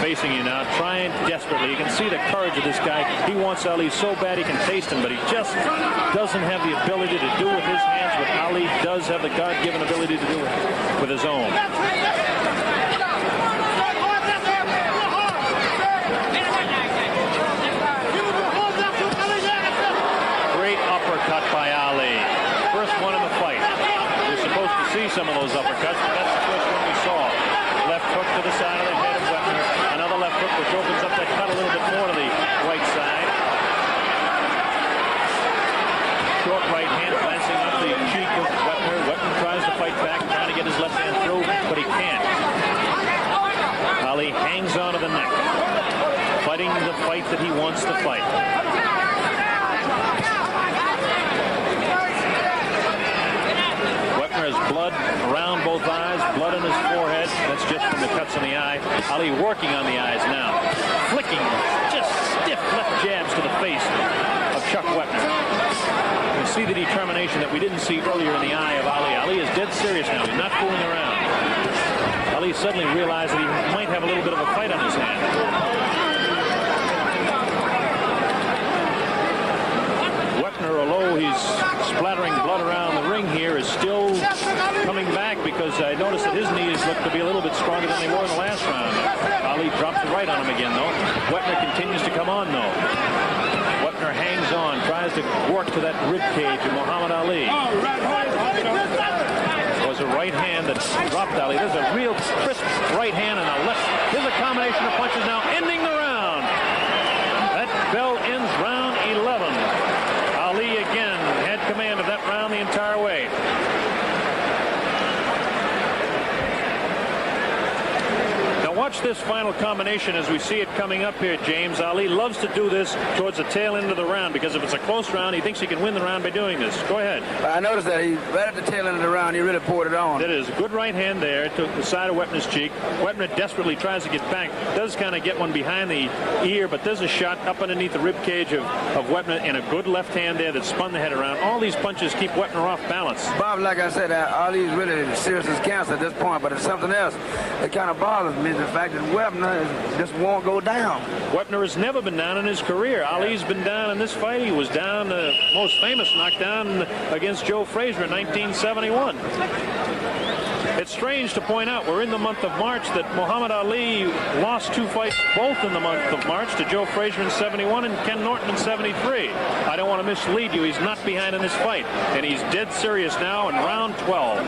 Facing you now, trying desperately. You can see the courage of this guy. He wants Ali so bad he can taste him, but he just doesn't have the ability to do with his hands what Ali does have the God-given ability to do with his own. Great uppercut by Ali. First one in the fight. We're supposed to see some of those uppercuts, but that's the first one we saw. Left hook to the side of the head of Wepner. Another left hook which opens up that cut a little bit more to the right side. Short right hand glancing up the cheek of Wepner. Wepner tries to fight back, trying to get his left hand through, but he can't. Ali hangs on to the neck, fighting the fight that he wants to fight. Wepner has blood around both eyes, blood on his forehead. That's just from the cuts in the eye. Ali working on the eyes now, flicking just stiff left jabs to the face of Chuck Wepner. You see the determination that we didn't see earlier in the eye of Ali. Ali is dead serious now. He's not fooling around. Ali suddenly realized that he might have a little bit of a fight on his hand. Wepner, although he's splattering blood around the ring here, is still coming back because I noticed that his knees look to be a little bit stronger than they were in the last round. Ali drops the right on him again, though. Wepner continues to come on, though. Wepner hangs on, tries to work to that rib cage of Muhammad Ali. It was a right hand that dropped Ali. There's a real crisp right hand and a left. Here's a combination of punches now, ending the round. That bell ends round 11. Ali again had command of that round the entire way. Watch this final combination as we see it coming up here, James. Ali loves to do this towards the tail end of the round because if it's a close round, he thinks he can win the round by doing this. Go ahead. I noticed that he right at the tail end of the round, he really poured it on. That is a good right hand there to the side of Wepner's cheek. Wepner desperately tries to get back, does kind of get one behind the ear, but there's a shot up underneath the rib cage of Wepner and a good left hand there that spun the head around. All these punches keep Wepner off balance. Bob, like I said, Ali's really serious as cancer at this point, but it's something else that kind of bothers me. The fact that Wepner just won't go down. Wepner has never been down in his career. Ali's been down in this fight. He was down, the most famous knockdown against Joe Frazier in 1971. It's strange to point out we're in the month of March that Muhammad Ali lost 2 fights both in the month of March to Joe Frazier in 71 and Ken Norton in 73. I don't want to mislead you. He's not behind in this fight, and he's dead serious now in round 12.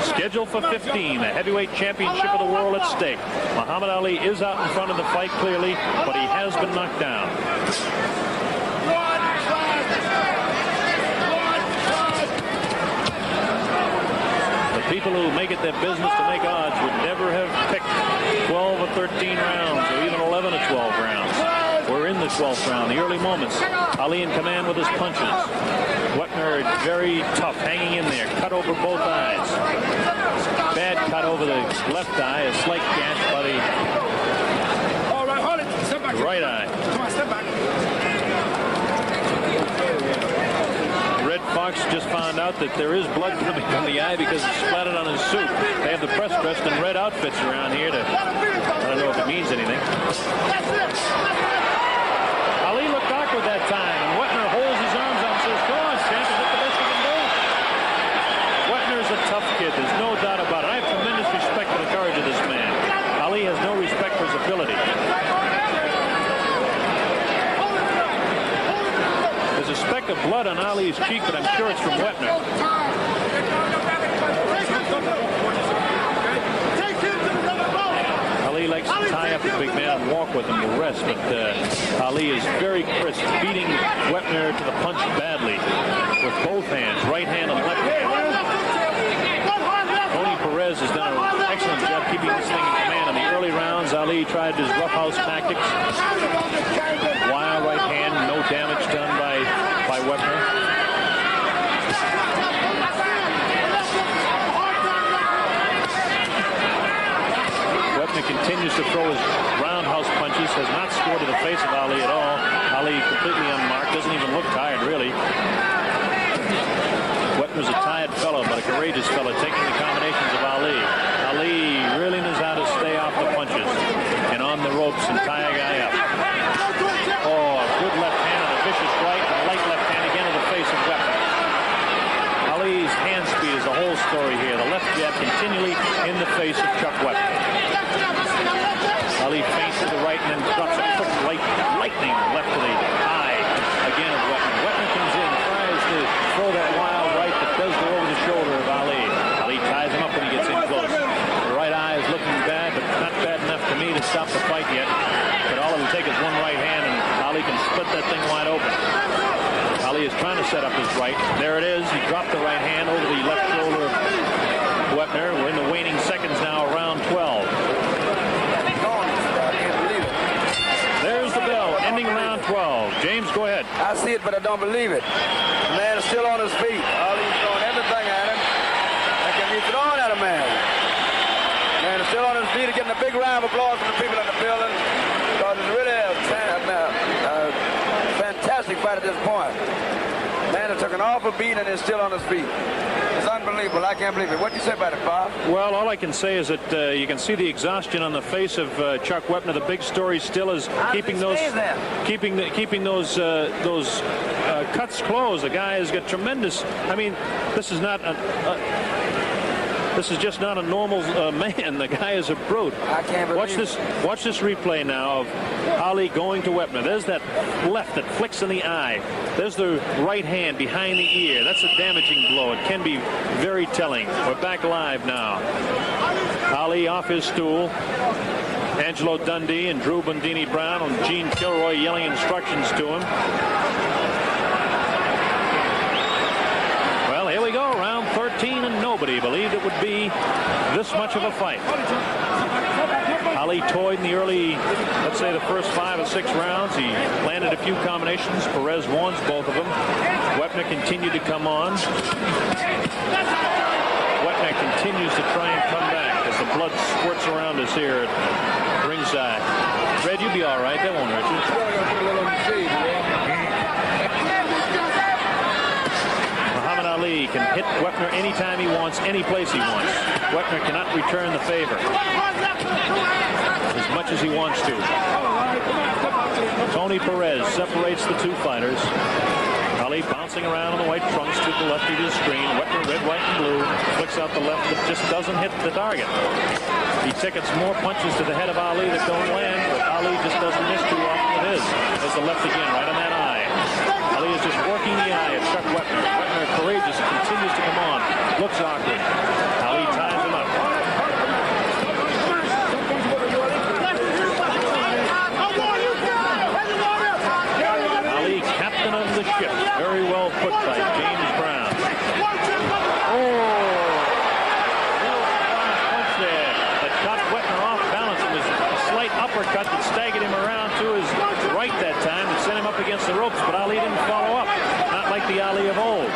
Scheduled for 15, the heavyweight championship of the world at stake. Muhammad Ali is out in front of the fight clearly, but he has been knocked down. People who make it their business to make odds would never have picked 12 or 13 rounds or even 11 or 12 rounds. We're in the 12th round, the early moments. Ali in command with his punches. Wepner very tough, hanging in there, cut over both eyes. Bad cut over the left eye, a slight gash by the right eye. Come on, step back. Fox just found out that there is blood coming from the eye because it's splattered on his suit. They have the press dressed in red outfits around here to, I don't know if it means anything. Ali looked awkward that time, and Wepner holds his arms out and says, "Come on, champ, is that the best you can do?" Wepner's a tough kid, there's no doubt about it. I have tremendous of blood on Ali's cheek, but I'm sure it's from Wepner. Ali likes to tie up his big man and walk with him to rest, but Ali is very crisp, beating Wepner to the punch badly with both hands, right hand and left hand. Tony Perez has done an excellent job keeping this thing in command. In the early rounds, Ali tried his roughhouse tactics. Wild right hand, no damage done by Wepner. Wepner continues to throw his roundhouse punches, has not scored to the face of Ali at all. Ali completely unmarked, doesn't even look tired, really. Wepner's a tired fellow, but a courageous fellow, taking the combinations of Ali. Ali really knows how to stay off the punches and on the ropes and tie a guy up. Oh, a good left hand and a vicious right, and a light left hand again to the face of Wepner. Ali's hand speed is the whole story here. The left jab continually in the face of Chuck Wepner. Ali feints to the right and then drops a quick lightning left to the eye again of Wepner. Wepner comes in, tries to throw that wild right that does go over the shoulder of Ali. Ali ties him up when he gets in close. The right eye is looking bad, but not bad enough for me to stop the fight yet. But all it will take is one right hand, and Ali can split that thing wide open. Ali is trying to set up his right. There it is. He dropped the right hand over the left shoulder of Wepner. We're in the waning seconds now, round 12. There's the bell, ending round 12. James, go ahead. I see it, but I don't believe it. The man is still on his feet. Ali's throwing everything at him that can be thrown at a man. The man is still on his feet, getting a big round of applause from the people in the building, because it's really a fantastic fight at this point. The man has took an awful beat and is still on his feet. It's unbelievable. I can't believe it. What do you say about it, Bob? Well, all I can say is that you can see the exhaustion on the face of Chuck Wepner. The big story still is keeping those cuts closed. The guy has got tremendous. I mean, this is not this is just not a normal man. The guy is a brute. I can't believe Watch this replay now of Ali going to Wepner. There's that left that flicks in the eye. There's the right hand behind the ear. That's a damaging blow. It can be very telling. We're back live now. Ali off his stool. Angelo Dundee and Drew Bundini Brown and Gene Kilroy yelling instructions to him. Well, here we go. Round 13, and nobody believed it would be this much of a fight. Ali toyed in the early, let's say the first 5 or 6 rounds. He landed a few combinations. Perez won both of them. Wepner continued to come on. Wepner continues to try and come back as the blood squirts around us here at ringside. Red, you'll be all right. That won't hurt you. Muhammad Ali can hit Wepner anytime he wants, any place he wants. Wepner cannot return the favor as much as he wants to. Tony Perez separates the two fighters. Ali bouncing around on the white trunks to the left of his screen. Wepner, red, white, and blue, flicks out the left that just doesn't hit the target. He tickets more punches to the head of Ali that don't land, but Ali just doesn't miss too often with his. There's the left again, right on that eye. Ali is just working the eye of Chuck Wepner. Wepner, courageous, continues to come on. Looks awkward. Ali ties him up. Ali, captain of the ship. Very well put by James Brown. Oh! Punch there that caught Wepner off balance. It was a slight uppercut that staggered him around to his right that time and sent him up against the ropes, but Ali didn't follow up. Not like the Ali of old.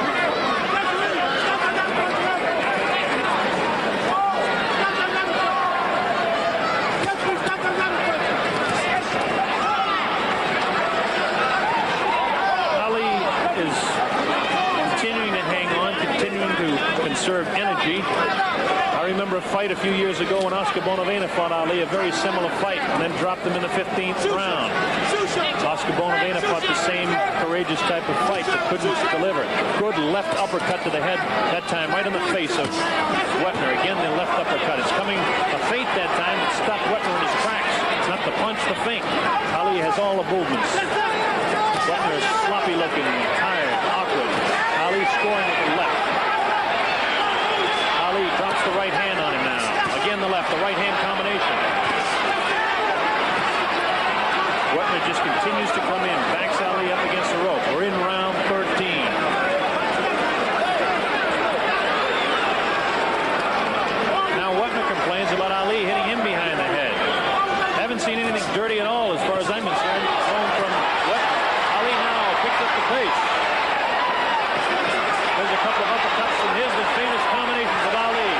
Conserve energy. I remember a fight a few years ago when Oscar Bonavena fought Ali, a very similar fight, and then dropped him in the 15th round. Oscar Bonavena fought the same courageous type of fight but couldn't deliver. Good left uppercut to the head that time, right in the face of Wepner. Again, the left uppercut. It's coming a feint that time that stopped Wepner in his tracks. It's not the punch, the feint. Ali has all the movements. Wepner is sloppy looking, tired. continues to come in, backs Ali up against the rope. We're in round 13. Now Wepner complains about Ali hitting him behind the head. Haven't seen anything dirty at all as far as I'm concerned. Thrown from Wepner. Ali now picks up the pace. There's a couple of uppercuts, and here's the famous combinations of Ali.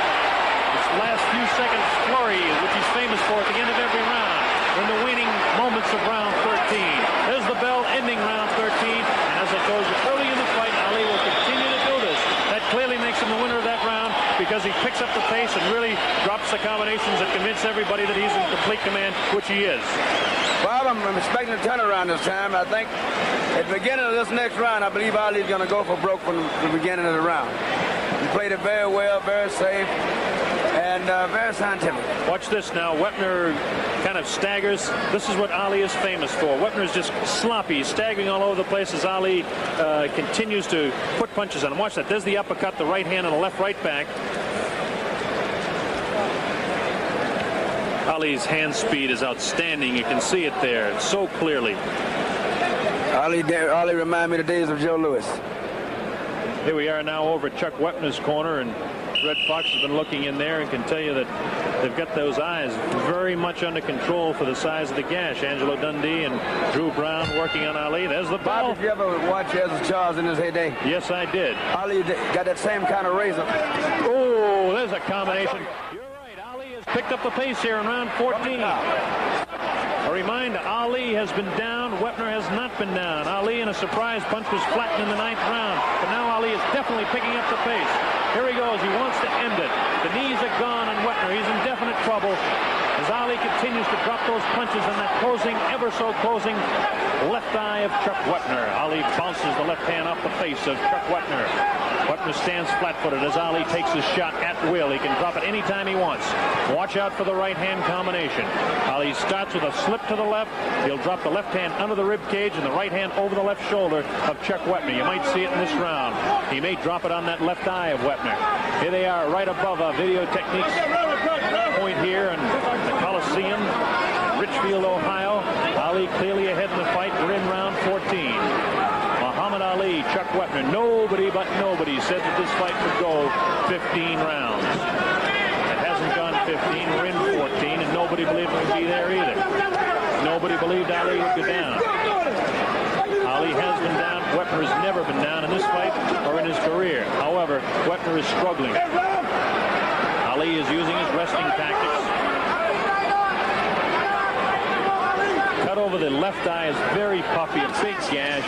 This last few seconds flurry, which he's famous for at the end of every round. In the waning moments of round 13. There's the bell ending round 13. And as it goes early in the fight, Ali will continue to do this. That clearly makes him the winner of that round because he picks up the pace and really drops the combinations that convince everybody that he's in complete command, which he is. Bob, I'm expecting a turnaround this time. I think at the beginning of this next round, I believe Ali's going to go for broke from the beginning of the round. He played it very well, very safe, and very scientific. Watch this now. Wepner kind of staggers. This is what Ali is famous for. Wepner is just sloppy, staggering all over the place as Ali continues to put punches on him. Watch that. There's the uppercut, the right hand, and the left right back. Ali's hand speed is outstanding. You can see it there so clearly. Ali reminds me of the days of Joe Louis. Here we are now over at Chuck Wepner's corner, and Red Fox has been looking in there and can tell you that they've got those eyes very much under control for the size of the gash. Angelo Dundee and Drew Brown working on Ali. There's the bell. Bob, did you ever watch Ezra Charles in his heyday? Yes, I did. Ali got that same kind of razor. Oh, there's a combination. You're right. Ali has picked up the pace here in round 14. A reminder, Ali has been down. Wepner has not been down. Ali in a surprise punch was flattened in the 9th round. But now Ali is definitely picking up the pace. Here he goes. He wants to end it. The knees are gone on Wepner. He's in definite trouble as Ali continues to drop those punches and that closing, ever so closing left eye of Chuck Wepner. Ali bounces the left hand off the face of Chuck Wepner. Wepner stands flat-footed as Ali takes his shot at will. He can drop it anytime he wants. Watch out for the right hand combination. Ali starts with a slip to the left. He'll drop the left hand under the rib cage and the right hand over the left shoulder of Chuck Wepner. You might see it in this round. He may drop it on that left eye of Wepner. Here they are right above a video techniques point here in the Coliseum, Richfield, Ohio. Ali clearly ahead in the fight. We're in round 14. Muhammad Ali, Chuck Wepner. Nobody but nobody said that this fight would go 15 rounds. It hasn't gone 15. We're in 14, and nobody believed it would be there either. Nobody believed Ali would go down. Ali has been down. Wepner has never been down in this fight or in his career. However, Wepner is struggling. Ali is using his wrestling tactics. Cut over the left eye is very puffy, a big gash.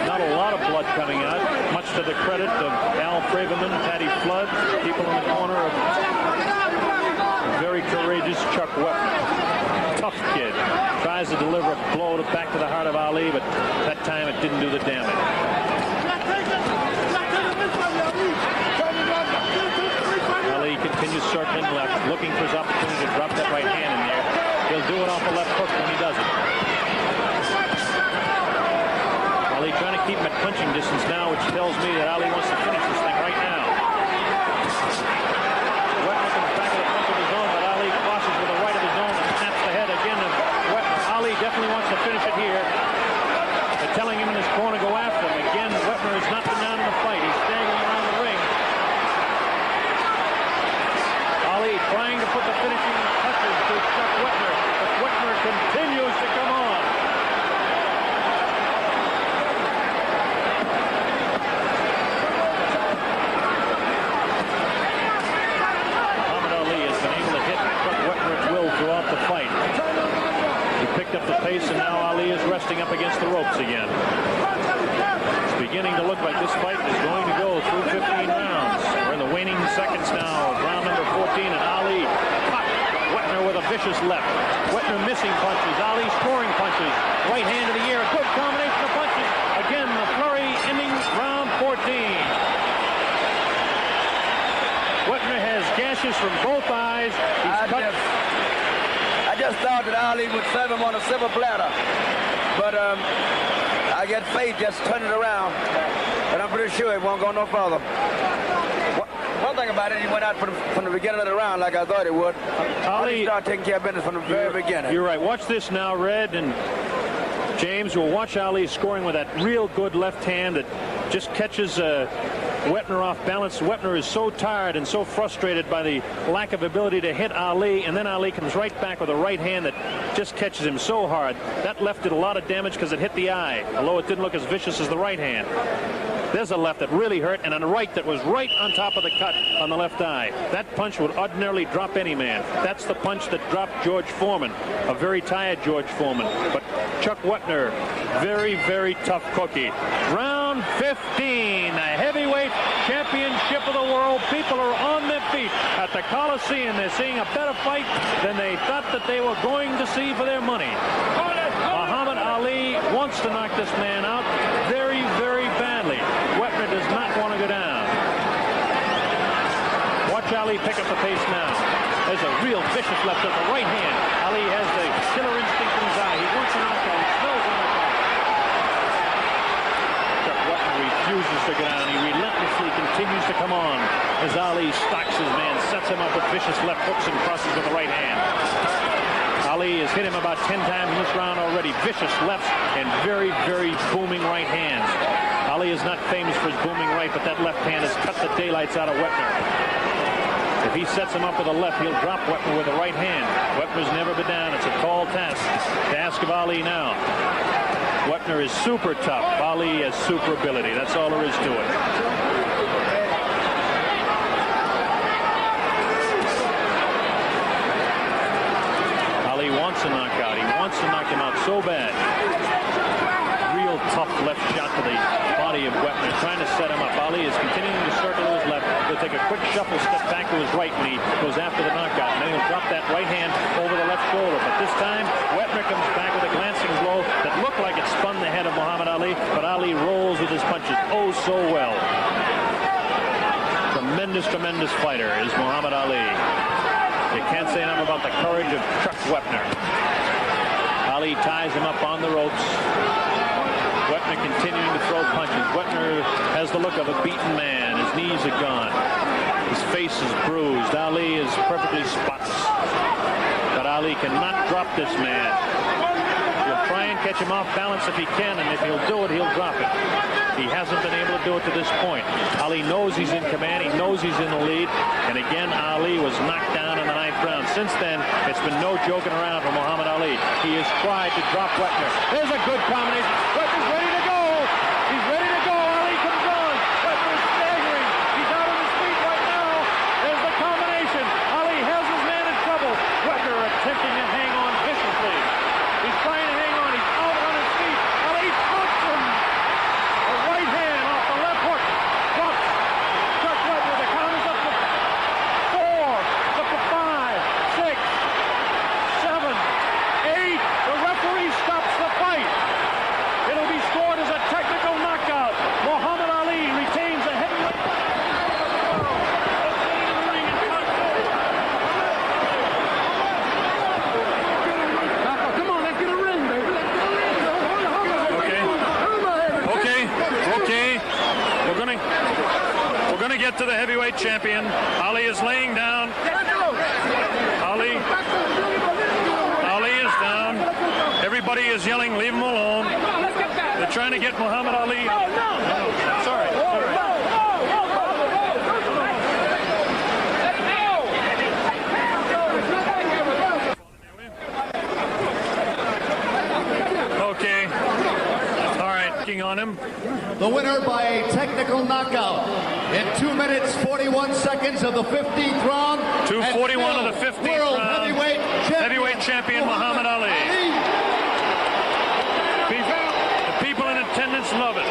Not a lot of blood coming out, much to the credit of Al Braverman, Patty Flood, people in the corner of very courageous Chuck Wepner. Tough kid. Tries to deliver a blow back to the heart of Ali, but that time it didn't do the damage. Ali continues circling left, looking for his opportunity to drop that right hand in there. He'll do it off the left hook when he does it. Ali trying to keep him at punching distance now, which tells me that Ali wants to finish this thing right now. Wepner comes back with a punch of his own, but Ali crosses with the right of his own and snaps the head again of Wepner. Ali definitely wants to finish it here. They're telling him in his corner to go after him. Again, Wepner has not been down in the fight. He's staggering around the ring. Ali trying to put the finishing touches to Chuck Wepner, but Wepner continues to come on. Muhammad Ali has been able to hit Chuck Wepner at will throughout the fight. He picked up the pace, and now Ali is resting up against the ropes again. It's beginning to look like this fight is going to go through 15 rounds. We're in the waning seconds now of round number 14, and Ali caught Wepner with a vicious left. Wepner missing punches, Ali scoring punches. Right hand to the air, good combination of punches. Again, the flurry ending round 14. Wepner has gashes from both eyes. I just thought that Ali would serve him on a silver platter, but I get faith just turn it around, and I'm pretty sure it won't go no further. One thing about it, he went out from the beginning of the round like I thought he would. Ali started taking care of business from the very beginning. You're right. Watch this now, Red, and James will watch Ali scoring with that real good left hand that just catches Wepner off balance. Wepner is so tired and so frustrated by the lack of ability to hit Ali, and then Ali comes right back with a right hand that just catches him so hard. That left did a lot of damage because it hit the eye, although it didn't look as vicious as the right hand. There's a left that really hurt, and a right that was right on top of the cut on the left eye. That punch would ordinarily drop any man. That's the punch that dropped George Foreman, a very tired George Foreman. But Chuck Wepner, very, very tough cookie. Round 15, the heavyweight championship of the world. People are on their feet at the Coliseum. They're seeing a better fight than they thought that they were going to see for their money. Muhammad Ali wants to knock this man out very, very badly. Wepner does not want to go down. Watch Ali pick up the pace now. There's a real vicious left with the right hand. Ali has the killer instinct in his eye. He wants a knockout. He smells a knockout. Chuck Wepner refuses to go down. He relentlessly continues to come on as Ali stalks his man, sets him up with vicious left hooks and crosses with the right hand. Ali has hit him about 10 times in this round already. Vicious lefts and very, very booming right hands. Ali is not famous for his booming right, but that left hand has cut the daylights out of Wepner. If he sets him up with a left, he'll drop Wepner with a right hand. Wepner's never been down. It's a tall task to ask of Ali now. Wepner is super tough. Ali has super ability. That's all there is to it. Ali wants a knockout. He wants to knock him out so bad. Real tough left shot to the body of Wepner, trying to set him up. Ali is continuing to circle to his left. He'll take a quick shuffle step back to his right when he goes after the knockout. And then he'll drop that right hand over the left shoulder. But this time, Wepner comes back with a glancing blow that looked like it spun the head of Muhammad Ali, but Ali rolls with his punches oh so well. Tremendous, tremendous fighter is Muhammad Ali. You can't say enough about the courage of Chuck Wepner. Ali ties him up on the ropes. Wepner continuing to throw punches. Wepner has the look of a beaten man. His knees are gone. His face is bruised. Ali is perfectly spotless. But Ali cannot drop this man. He'll try and catch him off balance if he can, and if he'll do it, he'll drop it. He hasn't been able to do it to this point. Ali knows he's in command. He knows he's in the lead. And again, Ali was knocked down in the 9th round. Since then, it's been no joking around for Muhammad Ali. He has tried to drop Wepner. There's a good combination. Wepner's ready to go. He's ready to go. Ali comes on. Wepner's staggering. He's out on his feet right now. There's the combination. Ali has his man in trouble. Wepner attempting to hang on viciously. He's trying to hang on. He's out on his feet. Ali drops him. A right hand off the left hook. Drops. Chuck Wepner. The count is up to 4. Up to 5, 6, 7, 8. The referee stops the fight. It'll be scored as a technical knockout. Muhammad Ali retains a heavyweight. Come on, let's get a ring, baby. Okay. We're gonna get to the heavyweight champion. Ali is laying down. Ali is down. Everybody is yelling, leave him alone. They're trying to get Muhammad Ali. No. Sorry. Okay. All right. On him. The winner by a technical knockout in 2 minutes 41 seconds of the 15th round. 2:41 of the 15th world round. Heavyweight champion Muhammad Ali. The people in attendance love it.